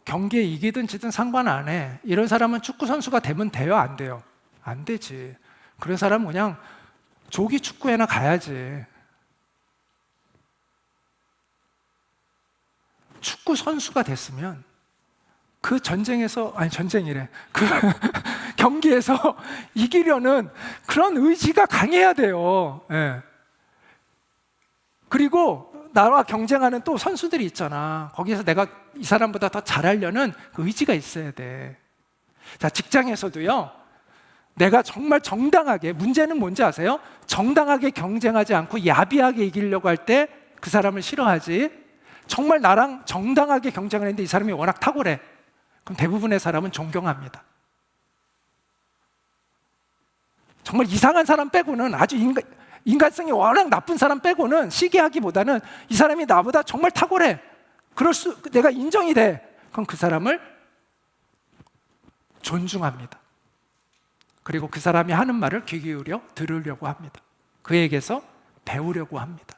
경기에 이기든 지든 상관 안 해. 이런 사람은 축구 선수가 되면 돼요, 안 돼요? 안 되지. 그런 사람은 그냥 조기 축구회나 가야지. 축구 선수가 됐으면 그 전쟁에서, 아니 전쟁이래, 그 경기에서 이기려는 그런 의지가 강해야 돼요. 예. 그리고 나와 경쟁하는 또 선수들이 있잖아. 거기서 내가 이 사람보다 더 잘하려는 그 의지가 있어야 돼. 자, 직장에서도요, 내가 정말 정당하게, 문제는 뭔지 아세요? 정당하게 경쟁하지 않고 야비하게 이기려고 할 때 그 사람을 싫어하지, 정말 나랑 정당하게 경쟁을 했는데 이 사람이 워낙 탁월해, 그럼 대부분의 사람은 존경합니다. 정말 이상한 사람 빼고는, 아주 인간성이 워낙 나쁜 사람 빼고는 시기하기보다는 이 사람이 나보다 정말 탁월해, 내가 인정이 돼, 그럼 그 사람을 존중합니다. 그리고 그 사람이 하는 말을 귀 기울여 들으려고 합니다. 그에게서 배우려고 합니다.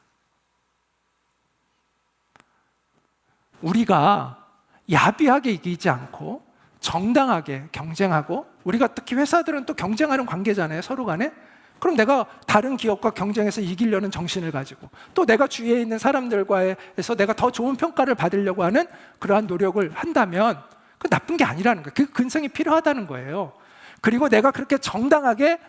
우리가 야비하게 이기지 않고 정당하게 경쟁하고, 우리가 특히 회사들은 또 경쟁하는 관계잖아요, 서로 간에. 그럼 내가 다른 기업과 경쟁해서 이기려는 정신을 가지고, 또 내가 주위에 있는 사람들과에서 내가 더 좋은 평가를 받으려고 하는 그러한 노력을 한다면 그 나쁜 게 아니라는 거예요. 그 근성이 필요하다는 거예요. 그리고 내가 그렇게 정당하게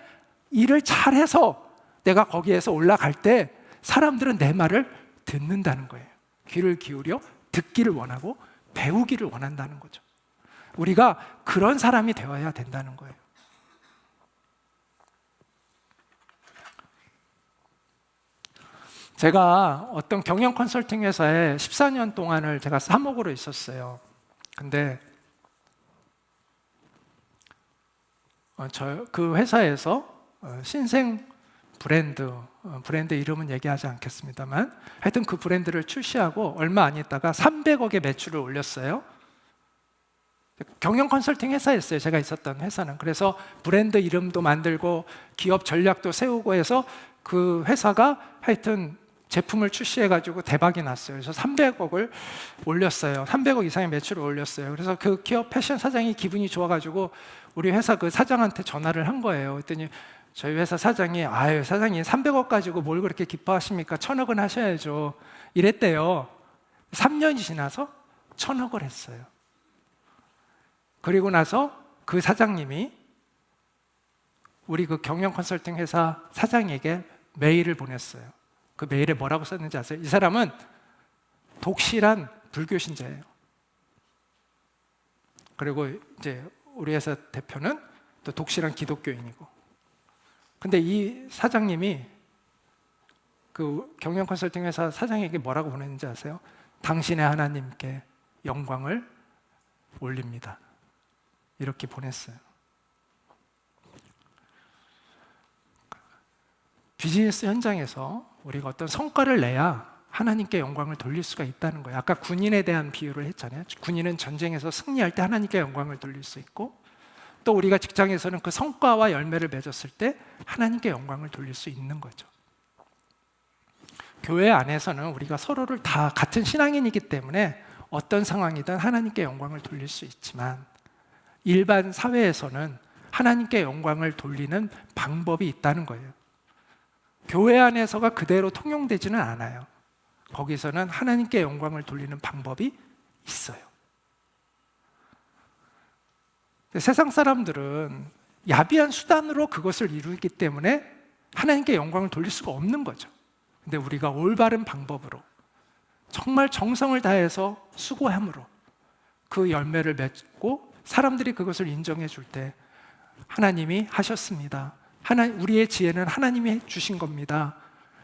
일을 잘해서 내가 거기에서 올라갈 때 사람들은 내 말을 듣는다는 거예요. 귀를 기울여 듣기를 원하고 배우기를 원한다는 거죠. 우리가 그런 사람이 되어야 된다는 거예요. 제가 어떤 경영 컨설팅 회사에 14년 동안을 제가 사목으로 있었어요. 근데 그 회사에서 신생 브랜드 이름은 얘기하지 않겠습니다만, 하여튼 그 브랜드를 출시하고 얼마 안 있다가 300억의 매출을 올렸어요. 경영 컨설팅 회사였어요, 제가 있었던 회사는. 그래서 브랜드 이름도 만들고 기업 전략도 세우고 해서 그 회사가 하여튼 제품을 출시해가지고 대박이 났어요. 그래서 300억을 올렸어요. 300억 이상의 매출을 올렸어요. 그래서 그 기업 패션 사장이 기분이 좋아가지고 우리 회사 그 사장한테 전화를 한 거예요. 그랬더니 저희 회사 사장이, 아유 사장님 300억 가지고 뭘 그렇게 기뻐하십니까? 1000억은 하셔야죠, 이랬대요. 3년이 지나서 1000억을 했어요. 그리고 나서 그 사장님이 우리 그 경영 컨설팅 회사 사장에게 메일을 보냈어요. 그 메일에 뭐라고 썼는지 아세요? 이 사람은 독실한 불교 신자예요. 그리고 이제 우리 회사 대표는 또 독실한 기독교인이고. 근데 이 사장님이 그 경영 컨설팅 회사 사장에게 뭐라고 보냈는지 아세요? 당신의 하나님께 영광을 올립니다, 이렇게 보냈어요. 비즈니스 현장에서 우리가 어떤 성과를 내야 하나님께 영광을 돌릴 수가 있다는 거예요. 아까 군인에 대한 비유를 했잖아요. 군인은 전쟁에서 승리할 때 하나님께 영광을 돌릴 수 있고, 또 우리가 직장에서는 그 성과와 열매를 맺었을 때 하나님께 영광을 돌릴 수 있는 거죠. 교회 안에서는 우리가 서로를 다 같은 신앙인이기 때문에 어떤 상황이든 하나님께 영광을 돌릴 수 있지만, 일반 사회에서는 하나님께 영광을 돌리는 방법이 있다는 거예요. 교회 안에서가 그대로 통용되지는 않아요. 거기서는 하나님께 영광을 돌리는 방법이 있어요. 세상 사람들은 야비한 수단으로 그것을 이루기 때문에 하나님께 영광을 돌릴 수가 없는 거죠. 근데 우리가 올바른 방법으로 정말 정성을 다해서 수고함으로 그 열매를 맺고 사람들이 그것을 인정해 줄 때, 하나님이 하셨습니다, 우리의 지혜는 하나님이 주신 겁니다,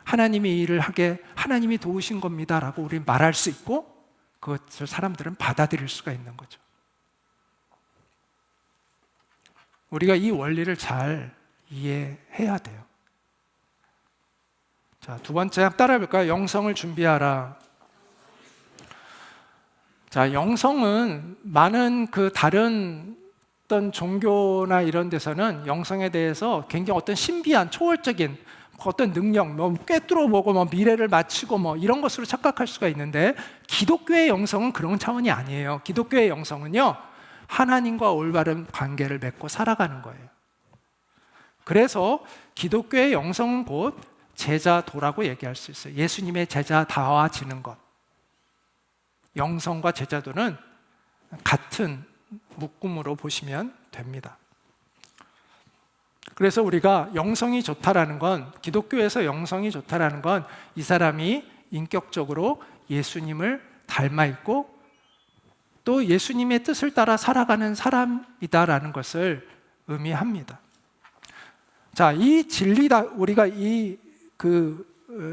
하나님이 일을 하게 하나님이 도우신 겁니다 라고 우리 말할 수 있고, 그것을 사람들은 받아들일 수가 있는 거죠. 우리가 이 원리를 잘 이해해야 돼요. 자, 두 번째 따라해 볼까요? 영성을 준비하라. 자, 영성은 많은 그 다른 어떤 종교나 이런 데서는 영성에 대해서 굉장히 어떤 신비한 초월적인 어떤 능력, 뭐 꿰뚫어 보고 뭐 미래를 맞추고 뭐 이런 것으로 착각할 수가 있는데, 기독교의 영성은 그런 차원이 아니에요. 기독교의 영성은요, 하나님과 올바른 관계를 맺고 살아가는 거예요. 그래서 기독교의 영성은 곧 제자도라고 얘기할 수 있어요. 예수님의 제자다워지는 것. 영성과 제자도는 같은 묶음으로 보시면 됩니다. 그래서 우리가 영성이 좋다라는 건, 기독교에서 영성이 좋다라는 건 이 사람이 인격적으로 예수님을 닮아 있고 또 예수님의 뜻을 따라 살아가는 사람이다라는 것을 의미합니다. 자, 이 진리다, 우리가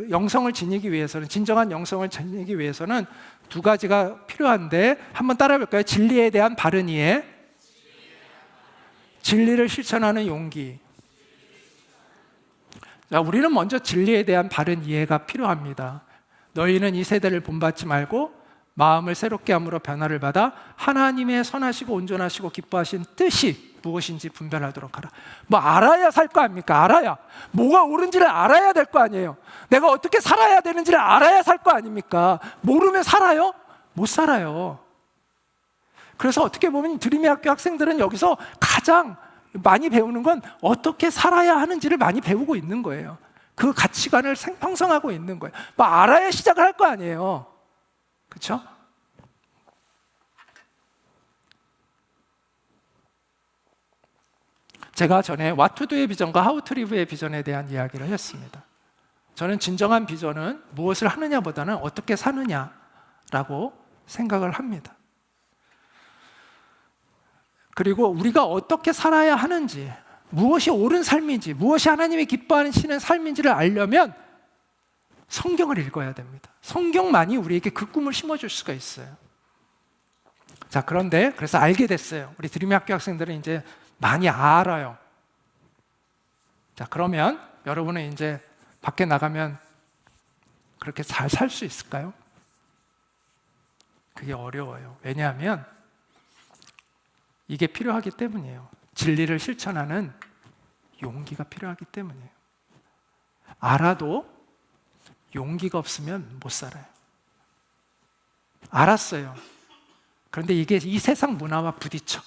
영성을 지니기 위해서는, 진정한 영성을 지니기 위해서는 두 가지가 필요한데, 한번 따라해 볼까요? 진리에 대한 바른 이해, 진리를 실천하는 용기. 자, 우리는 먼저 진리에 대한 바른 이해가 필요합니다. 너희는 이 세대를 본받지 말고 마음을 새롭게 함으로 변화를 받아 하나님의 선하시고 온전하시고 기뻐하신 뜻이 무엇인지 분별하도록 하라. 뭐 알아야 살 거 아닙니까? 알아야. 뭐가 옳은지를 알아야 될 거 아니에요. 내가 어떻게 살아야 되는지를 알아야 살 거 아닙니까? 모르면 살아요? 못 살아요. 그래서 어떻게 보면 드림의 학교 학생들은 여기서 가장 많이 배우는 건 어떻게 살아야 하는지를 많이 배우고 있는 거예요. 그 가치관을 형성하고 있는 거예요. 뭐 알아야 시작을 할 거 아니에요. 그렇죠? 제가 전에 What to do의 비전과 How to live의 비전에 대한 이야기를 했습니다. 저는 진정한 비전은 무엇을 하느냐보다는 어떻게 사느냐라고 생각을 합니다. 그리고 우리가 어떻게 살아야 하는지, 무엇이 옳은 삶인지, 무엇이 하나님이 기뻐하시는 삶인지를 알려면 성경을 읽어야 됩니다. 성경만이 우리에게 그 꿈을 심어줄 수가 있어요. 자, 그런데 그래서 알게 됐어요. 우리 드림의 학교 학생들은 이제 많이 알아요. 자, 그러면 여러분은 이제 밖에 나가면 그렇게 잘 살 수 있을까요? 그게 어려워요. 왜냐하면 이게 필요하기 때문이에요. 진리를 실천하는 용기가 필요하기 때문이에요. 알아도 용기가 없으면 못 살아요. 알았어요. 그런데 이게 이 세상 문화와 부딪혀.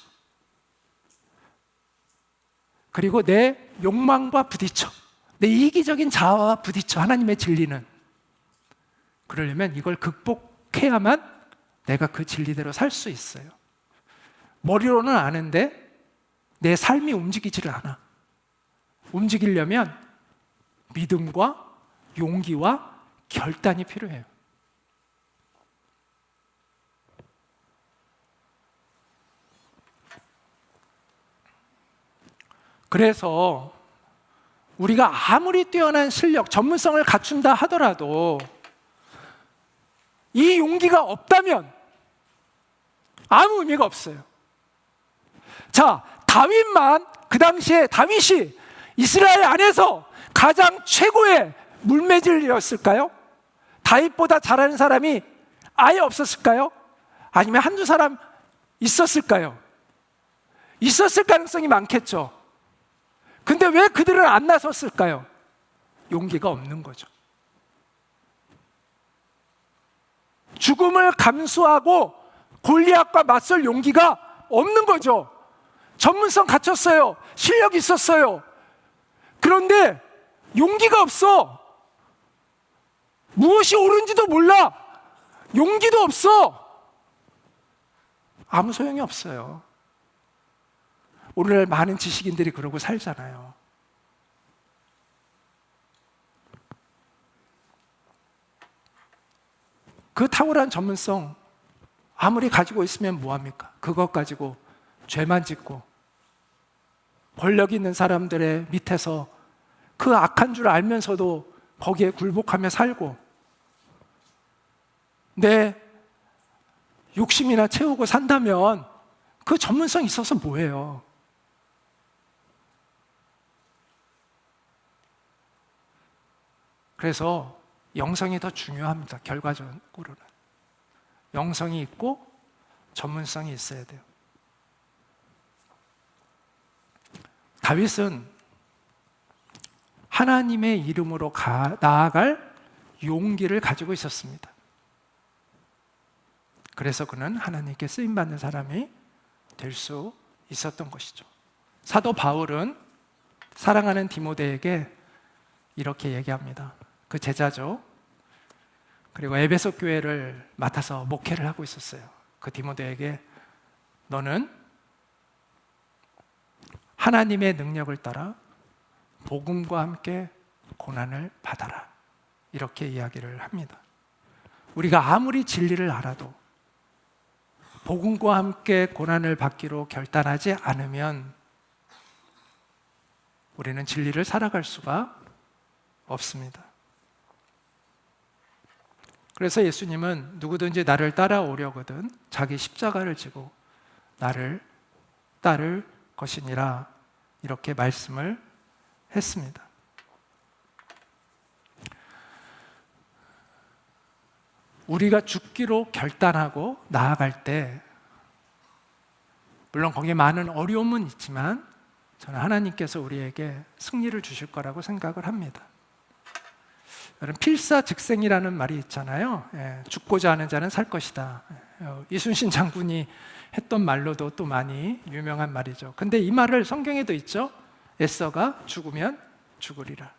그리고 내 욕망과 부딪혀. 내 이기적인 자아와 부딪혀. 하나님의 진리는. 그러려면 이걸 극복해야만 내가 그 진리대로 살 수 있어요. 머리로는 아는데 내 삶이 움직이지를 않아. 움직이려면 믿음과 용기와 결단이 필요해요. 그래서 우리가 아무리 뛰어난 실력, 전문성을 갖춘다 하더라도 이 용기가 없다면 아무 의미가 없어요. 자, 다윗만, 그 당시에 다윗이 이스라엘 안에서 가장 최고의 물매질이었을까요? 다윗보다 잘하는 사람이 아예 없었을까요? 아니면 한두 사람 있었을까요? 있었을 가능성이 많겠죠. 근데 왜 그들은 안 나섰을까요? 용기가 없는 거죠. 죽음을 감수하고 골리앗과 맞설 용기가 없는 거죠. 전문성 갖췄어요. 실력 있었어요. 그런데 용기가 없어. 무엇이 옳은지도 몰라. 용기도 없어. 아무 소용이 없어요. 오늘날 많은 지식인들이 그러고 살잖아요. 그 탁월한 전문성 아무리 가지고 있으면 뭐합니까? 그것 가지고 죄만 짓고 권력 있는 사람들의 밑에서 그 악한 줄 알면서도 거기에 굴복하며 살고 내 욕심이나 채우고 산다면 그 전문성 있어서 뭐예요? 그래서 영성이 더 중요합니다. 결과적으로는 영성이 있고 전문성이 있어야 돼요. 하나님의 이름으로 나아갈 용기를 가지고 있었습니다. 그래서 그는 하나님께 쓰임받는 사람이 될 수 있었던 것이죠. 사도 바울은 사랑하는 디모데에게 이렇게 얘기합니다. 그 제자죠. 그리고 에베소 교회를 맡아서 목회를 하고 있었어요. 그 디모데에게 너는 하나님의 능력을 따라 복음과 함께 고난을 받아라. 이렇게 이야기를 합니다. 우리가 아무리 진리를 알아도 복음과 함께 고난을 받기로 결단하지 않으면 우리는 진리를 살아갈 수가 없습니다. 그래서 예수님은 누구든지 나를 따라오려거든 자기 십자가를 지고 나를 따를 것이니라 이렇게 말씀을 했습니다. 우리가 죽기로 결단하고 나아갈 때 물론 거기에 많은 어려움은 있지만 저는 하나님께서 우리에게 승리를 주실 거라고 생각을 합니다. 여러분, 필사즉생이라는 말이 있잖아요. 죽고자 하는 자는 살 것이다. 이순신 장군이 했던 말로도 또 많이 유명한 말이죠. 근데 이 말을 성경에도 있죠. 에서가 죽으면 죽으리라.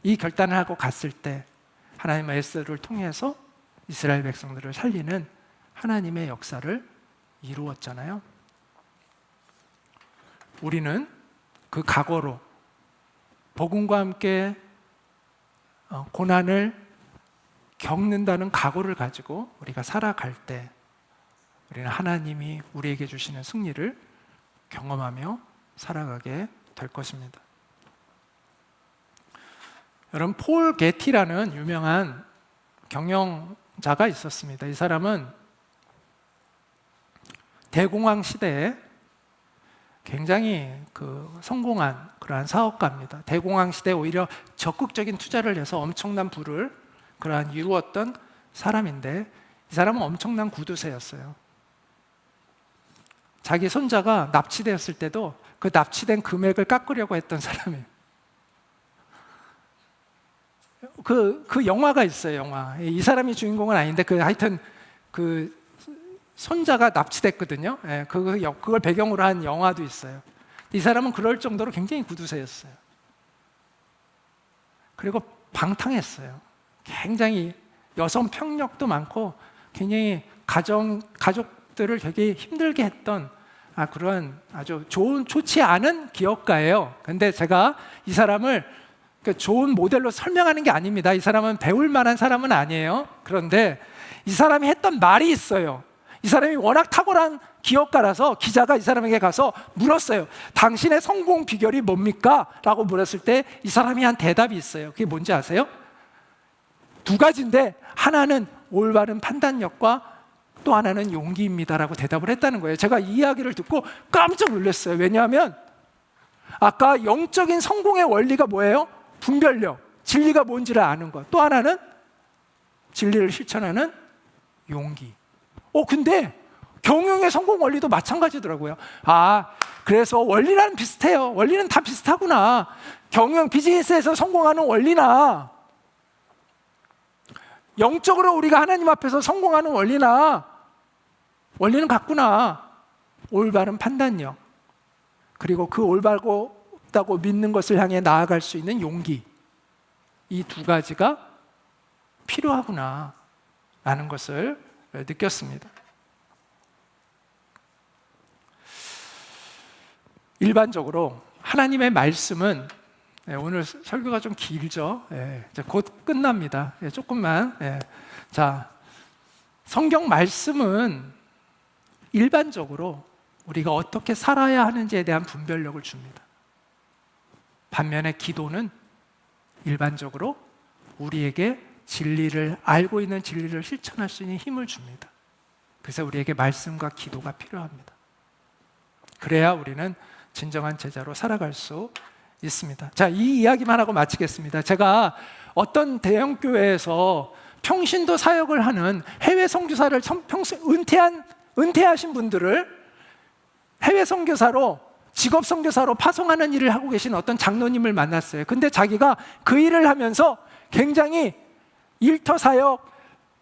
이 결단을 하고 갔을 때 하나님은 에서를 통해서 이스라엘 백성들을 살리는 하나님의 역사를 이루었잖아요. 우리는 그 각오로 복음과 함께 고난을 겪는다는 각오를 가지고 우리가 살아갈 때 우리는 하나님이 우리에게 주시는 승리를 경험하며 살아가게 될 것입니다. 여러분, 폴 게티라는 유명한 경영자가 있었습니다. 이 사람은 대공황 시대에 굉장히 성공한 그러한 사업가입니다. 대공황 시대에 오히려 적극적인 투자를 해서 엄청난 부를 이루었던 사람인데 이 사람은 엄청난 구두쇠였어요. 자기 손자가 납치되었을 때도 그 납치된 금액을 깎으려고 했던 사람이에요. 그 영화가 있어요, 영화. 이 사람이 주인공은 아닌데 하여튼 손자가 납치됐거든요. 그걸 배경으로 한 영화도 있어요. 이 사람은 그럴 정도로 굉장히 구두쇠였어요. 그리고 방탕했어요. 굉장히 여성 폭력도 많고 굉장히 가족들을 되게 힘들게 했던 그런 아주 좋지 않은 기업가예요. 근데 제가 이 사람을 좋은 모델로 설명하는 게 아닙니다. 이 사람은 배울 만한 사람은 아니에요. 그런데 이 사람이 했던 말이 있어요. 이 사람이 워낙 탁월한 기업가라서 기자가 이 사람에게 가서 물었어요. 당신의 성공 비결이 뭡니까? 라고 물었을 때 이 사람이 한 대답이 있어요. 그게 뭔지 아세요? 두 가지인데 하나는 올바른 판단력과 또 하나는 용기입니다라고 대답을 했다는 거예요. 제가 이 이야기를 듣고 깜짝 놀랐어요. 왜냐하면 아까 영적인 성공의 원리가 뭐예요? 분별력, 진리가 뭔지를 아는 것. 또 하나는 진리를 실천하는 용기. 근데 경영의 성공 원리도 마찬가지더라고요. 그래서 원리랑 비슷해요. 원리는 다 비슷하구나. 경영 비즈니스에서 성공하는 원리나 영적으로 우리가 하나님 앞에서 성공하는 원리는 같구나. 올바른 판단력, 그리고 그 올바르다고 믿는 것을 향해 나아갈 수 있는 용기, 이 두 가지가 필요하구나 라는 것을 느꼈습니다. 일반적으로 하나님의 말씀은 오늘 설교가 좀 길죠. 이제 곧 끝납니다. 조금만. 자, 성경 말씀은 일반적으로 우리가 어떻게 살아야 하는지에 대한 분별력을 줍니다. 반면에 기도는 일반적으로 우리에게 알고 있는 진리를 실천할 수 있는 힘을 줍니다. 그래서 우리에게 말씀과 기도가 필요합니다. 그래야 우리는 진정한 제자로 살아갈 수 있습니다. 자, 이 이야기만 하고 마치겠습니다. 제가 어떤 대형 교회에서 평신도 사역을 하는 해외 선교사를 은퇴하신 분들을 해외 선교사로 직업 선교사로 파송하는 일을 하고 계신 어떤 장로님을 만났어요. 근데 자기가 그 일을 하면서 굉장히 일터 사역,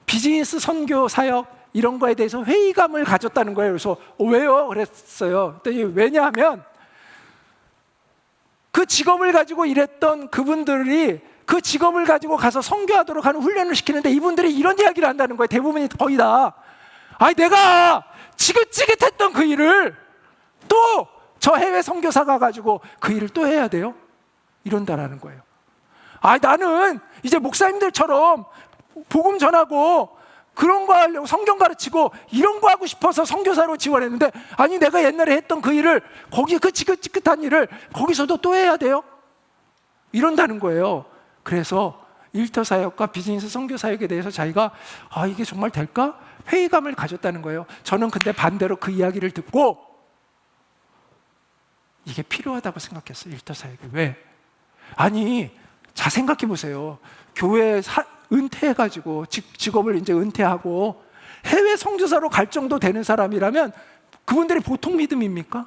비즈니스 선교 사역 이런 거에 대해서 회의감을 가졌다는 거예요. 그래서 왜요? 그랬어요. 그랬더니 왜냐하면 그 직업을 가지고 일했던 그분들이 그 직업을 가지고 가서 선교하도록 하는 훈련을 시키는데 이분들이 이런 이야기를 한다는 거예요. 대부분이 거의 다. 아니 내가 지긋지긋했던 그 일을 또 저 해외 선교사가 가지고 그 일을 또 해야 돼요? 이런다라는 거예요. 아 나는 이제 목사님들처럼 복음 전하고 그런 거 하려고 성경 가르치고 이런 거 하고 싶어서 선교사로 지원했는데 아니 내가 옛날에 했던 그 일을 거기 그 지긋지긋한 일을 거기서도 또 해야 돼요? 이런다는 거예요. 그래서 일터 사역과 비즈니스 선교 사역에 대해서 자기가 아 이게 정말 될까? 회의감을 가졌다는 거예요. 저는 근데 반대로 그 이야기를 듣고 이게 필요하다고 생각했어요. 일터 사역이. 왜? 아니 자 생각해 보세요. 교회 은퇴해가지고 직업을 이제 은퇴하고 해외 선교사로 갈 정도 되는 사람이라면 그분들이 보통 믿음입니까?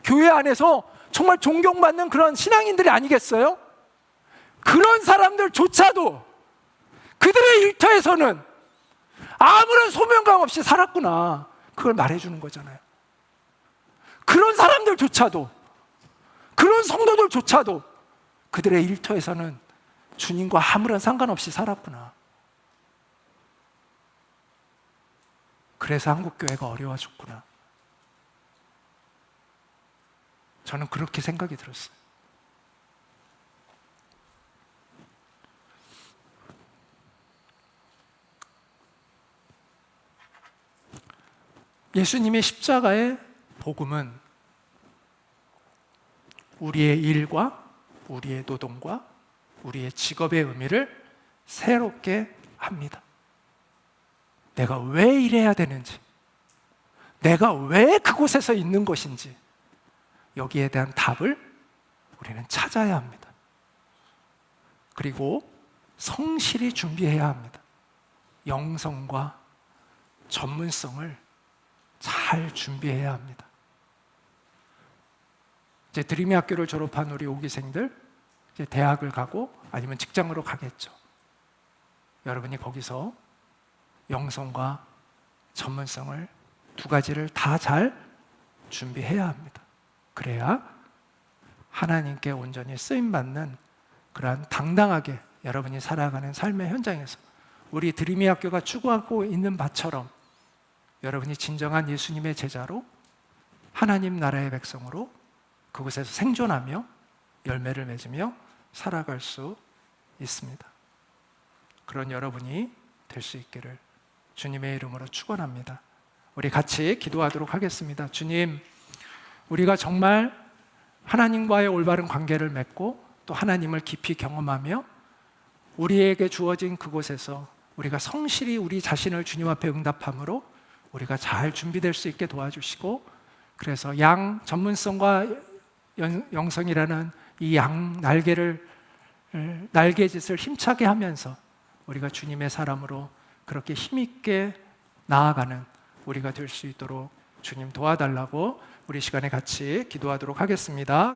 교회 안에서 정말 존경받는 그런 신앙인들이 아니겠어요? 그런 사람들조차도 그들의 일터에서는 아무런 소명감 없이 살았구나. 그걸 말해주는 거잖아요. 그런 사람들조차도, 그런 성도들조차도 그들의 일터에서는 주님과 아무런 상관없이 살았구나. 그래서 한국교회가 어려워졌구나. 저는 그렇게 생각이 들었어요. 예수님의 십자가의 복음은 우리의 일과 우리의 노동과 우리의 직업의 의미를 새롭게 합니다. 내가 왜 일해야 되는지, 내가 왜 그곳에서 있는 것인지 여기에 대한 답을 우리는 찾아야 합니다. 그리고 성실히 준비해야 합니다. 영성과 전문성을 잘 준비해야 합니다. 이제 드림의 학교를 졸업한 우리 5기생들 이제 대학을 가고 아니면 직장으로 가겠죠. 여러분이 거기서 영성과 전문성을 두 가지를 다 잘 준비해야 합니다. 그래야 하나님께 온전히 쓰임받는 그러한 당당하게 여러분이 살아가는 삶의 현장에서 우리 드림의 학교가 추구하고 있는 바처럼 여러분이 진정한 예수님의 제자로 하나님 나라의 백성으로 그곳에서 생존하며 열매를 맺으며 살아갈 수 있습니다. 그런 여러분이 될 수 있기를 주님의 이름으로 축원합니다. 우리 같이 기도하도록 하겠습니다. 주님, 우리가 정말 하나님과의 올바른 관계를 맺고 또 하나님을 깊이 경험하며 우리에게 주어진 그곳에서 우리가 성실히 우리 자신을 주님 앞에 응답함으로 우리가 잘 준비될 수 있게 도와주시고 그래서 양 전문성과 영성이라는 이 양 날개짓을 힘차게 하면서 우리가 주님의 사람으로 그렇게 힘있게 나아가는 우리가 될 수 있도록 주님 도와달라고 우리 시간에 같이 기도하도록 하겠습니다.